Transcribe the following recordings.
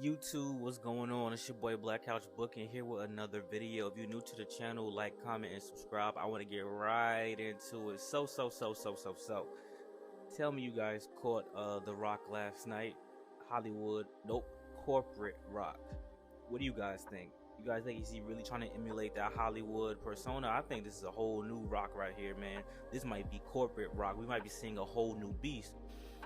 YouTube, what's going on? It's your boy Black Couch Booking here with another video. If you're new to the channel, like, comment, and subscribe. I want to get right into it. So. Tell me you guys caught The Rock last night. Hollywood, nope, corporate Rock. What do you guys think? You guys think is he really trying to emulate that Hollywood persona? I think this is a whole new Rock right here, man. This might be corporate Rock. We might be seeing a whole new beast.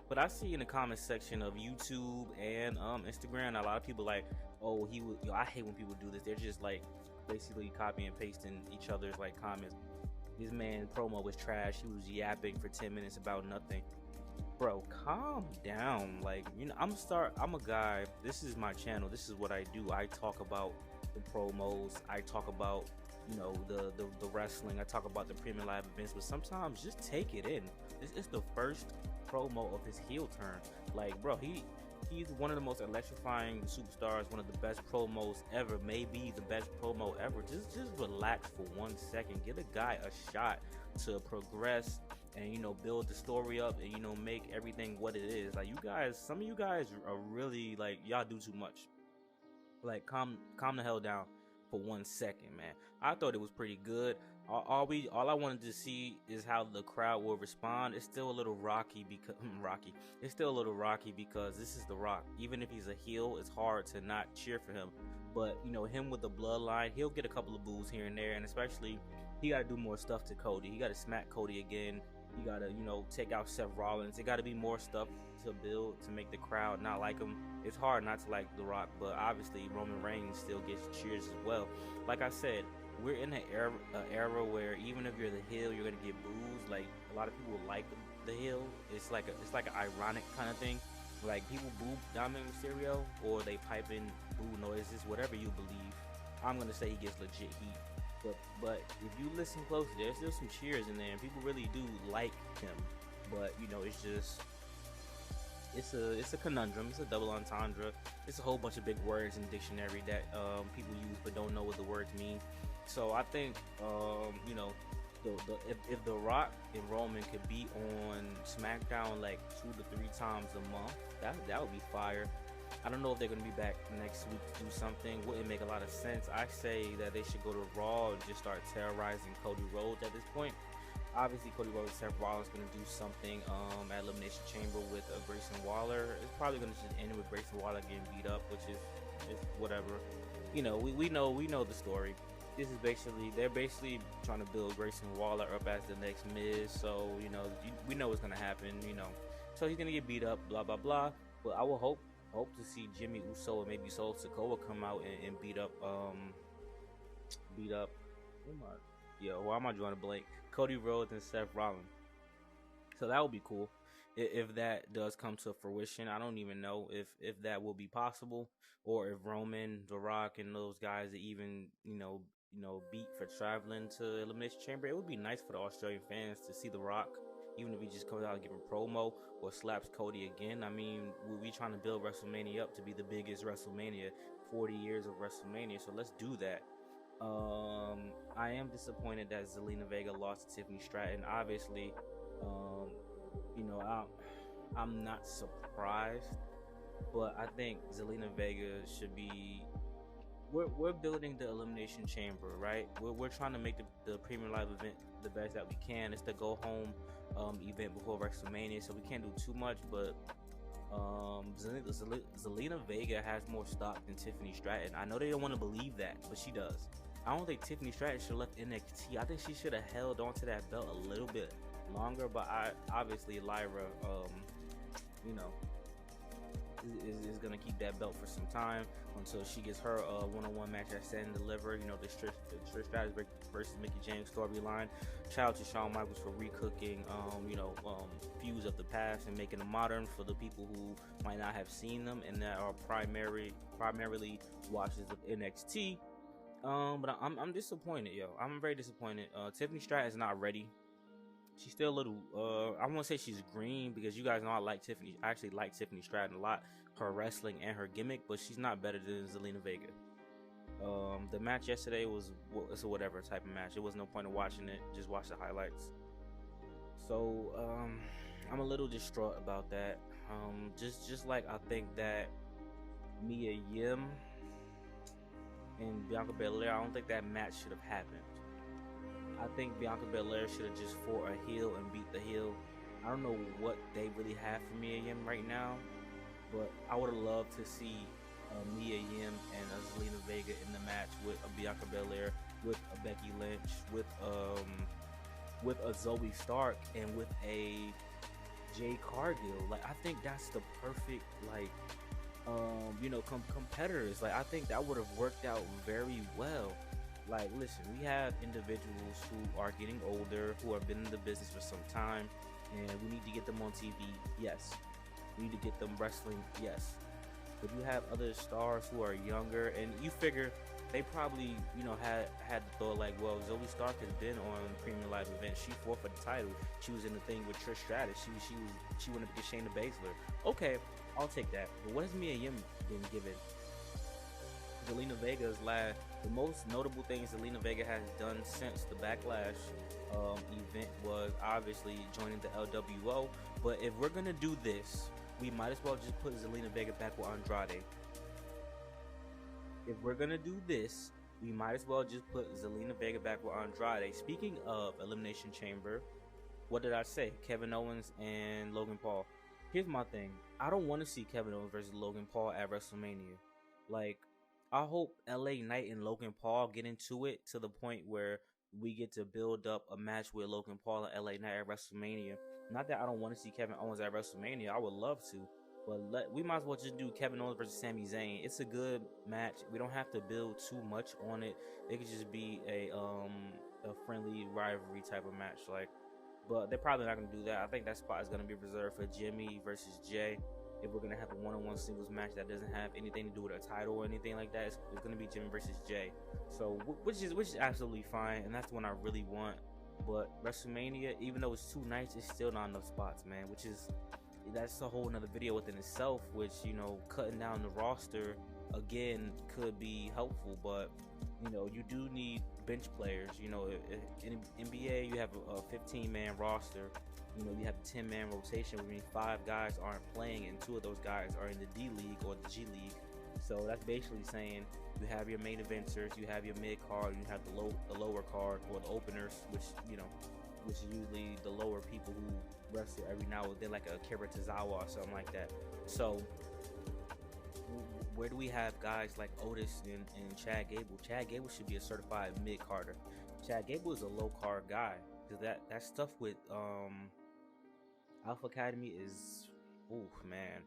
But I see in the comment section of YouTube and Instagram, a lot of people like, oh, he would. I hate when people do this. They're just like basically copying and pasting each other's like comments. This man promo was trash. He was yapping for 10 minutes about nothing. Bro, calm down. Like, I'm a guy. This is my channel. This is what I do. I talk about the promos. I talk about the wrestling. I talk about the premium live events. But sometimes just take it in. This is the first promo of his heel turn. Like, bro, he's one of the most electrifying superstars, one of the best promos ever, maybe the best promo ever. Just relax for 1 second. Give a guy a shot to progress and build the story up and make everything what it is. Like, you guys, some of you guys are really like, y'all do too much. Like, calm the hell down for 1 second, man. I thought it was pretty good. All I wanted to see is how the crowd will respond. It's still a little rocky because It's still a little rocky because this is The Rock. Even if he's a heel, it's hard to not cheer for him. But him with the bloodline, he'll get a couple of boos here and there, and especially he got to do more stuff to Cody. He got to smack Cody again. He got to take out Seth Rollins. It got to be more stuff to build to make the crowd not like him. It's hard not to like The Rock, but obviously Roman Reigns still gets cheers as well. Like I said, we're in an era where even if you're the heel, you're gonna get boos. Like, a lot of people like the heel. It's like an ironic kind of thing. Like, people boo Dominic Mysterio, or they pipe in boo noises, whatever you believe. I'm gonna say he gets legit heat. But if you listen closely, there's still some cheers in there, and people really do like him. But it's a conundrum. It's a double entendre. It's a whole bunch of big words in the dictionary that people use but don't know what the words mean. So I think if The Rock and Roman could be on SmackDown like 2 to 3 times a month, that would be fire. I don't know if they're going to be back next week to do something. Wouldn't make a lot of sense. I say that they should go to Raw and just start terrorizing Cody Rhodes at this point. Obviously, Cody Rhodes and Seth Rollins going to do something at Elimination Chamber with Grayson Waller. It's probably going to just end with Grayson Waller getting beat up, which is just whatever. We know the story. They're basically trying to build Grayson Waller up as the next Miz. So we know what's going to happen. So he's going to get beat up, blah blah blah. But I will hope to see Jimmy Uso and maybe Solo Sikoa come out and beat up why am I drawing a blank? Cody Rhodes and Seth Rollins. So that would be cool if that does come to fruition. I don't even know if that will be possible, or if Roman, The Rock, and those guys that even beat for traveling to Elimination Chamber. It would be nice for the Australian fans to see The Rock, even if he just comes out and give a promo or slaps Cody again. I mean, we trying to build WrestleMania up to be the biggest WrestleMania, 40 years of WrestleMania. So let's do that. I am disappointed that Zelina Vega lost to Tiffany Stratton. Obviously, I'm not surprised, but I think Zelina Vega should be. We're building the Elimination Chamber, right? We're trying to make the premium live event the best that we can. It's the go home event before WrestleMania, so we can't do too much. But Zelina Vega has more stock than Tiffany Stratton. I know they don't want to believe that, but she does. I don't think Tiffany Stratton should have left NXT. I think she should have held on to that belt a little bit longer. But obviously Lyra, is gonna keep that belt for some time until she gets her one-on-one match at Stand and Deliver. The Trish Stratus versus Mickie James storyline. Shout out to Shawn Michaels for recooking feuds of the past and making them modern for the people who might not have seen them and that are primarily watchers of NXT. But I'm disappointed, yo. I'm very disappointed. Tiffany Stratton is not ready. She's still a little, I won't say she's green, because you guys know I actually like Tiffany Stratton a lot, her wrestling and her gimmick, but she's not better than Zelina Vega. The match yesterday it's a whatever type of match. There was no point in watching it. Just watch the highlights. So, I'm a little distraught about that. Just like I think that Mia Yim and Bianca Belair, I don't think that match should have happened. I think Bianca Belair should have just fought a heel and beat the heel. I don't know what they really have for Mia Yim right now, but I would have loved to see Mia Yim and Zelina Vega in the match with a Bianca Belair, with a Becky Lynch, with a Zoe Stark, and with a Jade Cargill. Like, I think that's the perfect, like, competitors. Like, I think that would have worked out very well. Like, listen, we have individuals who are getting older, who have been in the business for some time, and we need to get them on TV. Yes. We need to get them wrestling. Yes. But you have other stars who are younger, and you figure they probably, had the thought like, well, Zoe Stark has been on Premium Live events. She fought for the title. She was in the thing with Trish Stratus. She went up against Shayna Baszler. Okay, I'll take that. But what has Mia Yim been given? Zelina Vega's the most notable thing Zelina Vega has done since the Backlash event was obviously joining the LWO. But if we're gonna do this, we might as well just put Zelina Vega back with Andrade. If we're gonna do this, we might as well just put Zelina Vega back with Andrade. Speaking of Elimination Chamber, what did I say? Kevin Owens and Logan Paul. Here's my thing. I don't want to see Kevin Owens versus Logan Paul at WrestleMania. Like, I hope LA Knight and Logan Paul get into it to the point where we get to build up a match with Logan Paul and LA Knight at WrestleMania. Not that I don't want to see Kevin Owens at WrestleMania. I would love to. But we might as well just do Kevin Owens versus Sami Zayn. It's a good match. We don't have to build too much on it. It could just be a friendly rivalry type of match. But they're probably not gonna do that. I think that spot is gonna be reserved for Jimmy versus Jay. If we're gonna have a one-on-one singles match that doesn't have anything to do with a title or anything like that, it's gonna be Jimmy versus Jay. So which is absolutely fine, and that's the one I really want. But WrestleMania, even though it's 2 nights, it's still not enough spots, man. That's a whole another video within itself. Which, cutting down the roster again could be helpful, but you do need bench players. In NBA you have a 15-man roster. You have a 10-man rotation, which means 5 guys aren't playing, and 2 of those guys are in the D League or the G League. So that's basically saying you have your main eventers, you have your mid card, you have the lower card or the openers, which is usually the lower people who wrestle every now and then, like a Kira Tozawa or something like that. So where do we have guys like Otis and Chad Gable? Chad Gable should be a certified mid-carder. Chad Gable is a low-card guy, because that stuff with Alpha Academy is, man.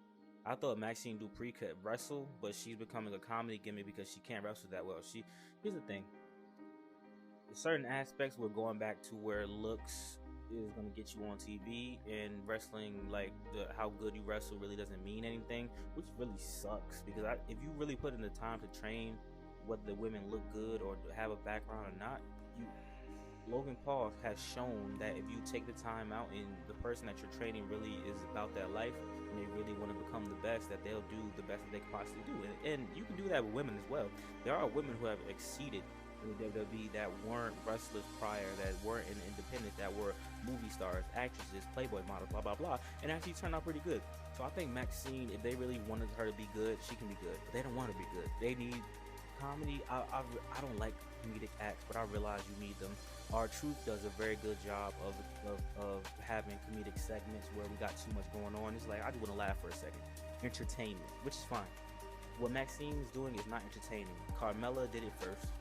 I thought Maxine Dupree could wrestle, but she's becoming a comedy gimmick because she can't wrestle that well. Here's the thing. Certain aspects, we're going back to where looks is going to get you on TV, and wrestling, like how good you wrestle really doesn't mean anything, which really sucks, because if you really put in the time to train, whether the women look good or have a background or not, Logan Paul has shown that if you take the time out and the person that you're training really is about that life and they really want to become the best, that they'll do the best that they can possibly do. And you can do that with women as well. There are women who have exceeded in the WWE that weren't wrestlers prior, that weren't in independent, that were movie stars, actresses, Playboy models, blah, blah, blah, and actually turned out pretty good. So I think Maxine, if they really wanted her to be good, she can be good. But they don't want to be good. They need comedy. I don't like comedic acts, but I realize you need them. R-Truth does a very good job of having comedic segments where we got too much going on. It's like, I just want to laugh for a second. Entertainment, which is fine. What Maxine is doing is not entertaining. Carmella did it first.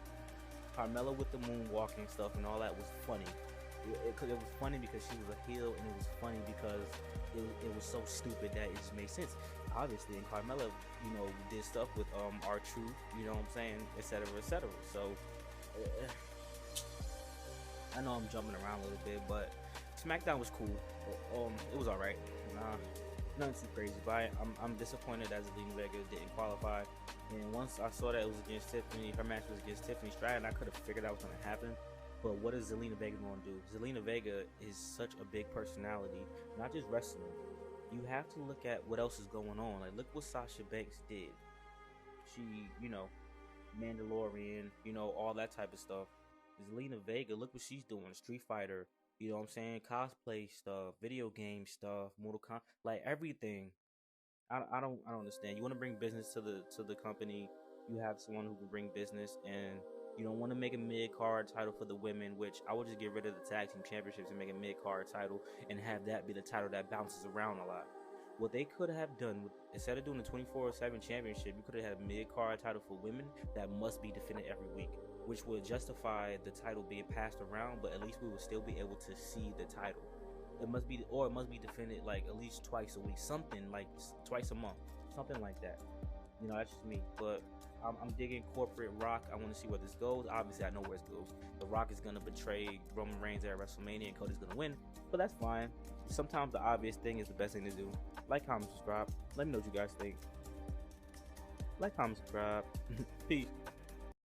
Carmella with the moonwalking stuff and all that was funny. It was funny because she was a heel, and it was funny because it was so stupid that it just made sense. Obviously, and Carmella, did stuff with R-Truth, you know what I'm saying, etc., etc. So I know I'm jumping around a little bit, but Smackdown was cool. It was alright. Nothing too crazy, but I'm disappointed that Zelina Vega didn't qualify. And once I saw that it was against Tiffany, her match was against Tiffany Stratton, I could have figured out what's going to happen. But what is Zelina Vega going to do? Zelina Vega is such a big personality, not just wrestling. You have to look at what else is going on. Like, look what Sasha Banks did. She, Mandalorian, all that type of stuff. Zelina Vega, look what she's doing. Street Fighter, you know what I'm saying? Cosplay stuff, video game stuff, Mortal Kombat, like everything. I don't understand. You want to bring business to the company. You have someone who can bring business, and you don't want to make a mid card title for the women, which I would just get rid of the tag team championships and make a mid card title and have that be the title that bounces around a lot. What they could have done instead of doing the 24/7 championship, you could have had a mid card title for women that must be defended every week, which would justify the title being passed around, but at least we would still be able to see the title. It must be defended like at least twice a week, something like twice a month, something like that. You know, that's just me. But I'm digging corporate Rock. I want to see where this goes. Obviously, I know where it goes. The Rock is gonna betray Roman Reigns at WrestleMania, and Cody's gonna win. But that's fine. Sometimes the obvious thing is the best thing to do. Like, comment, subscribe. Let me know what you guys think. Like, comment, subscribe. Peace.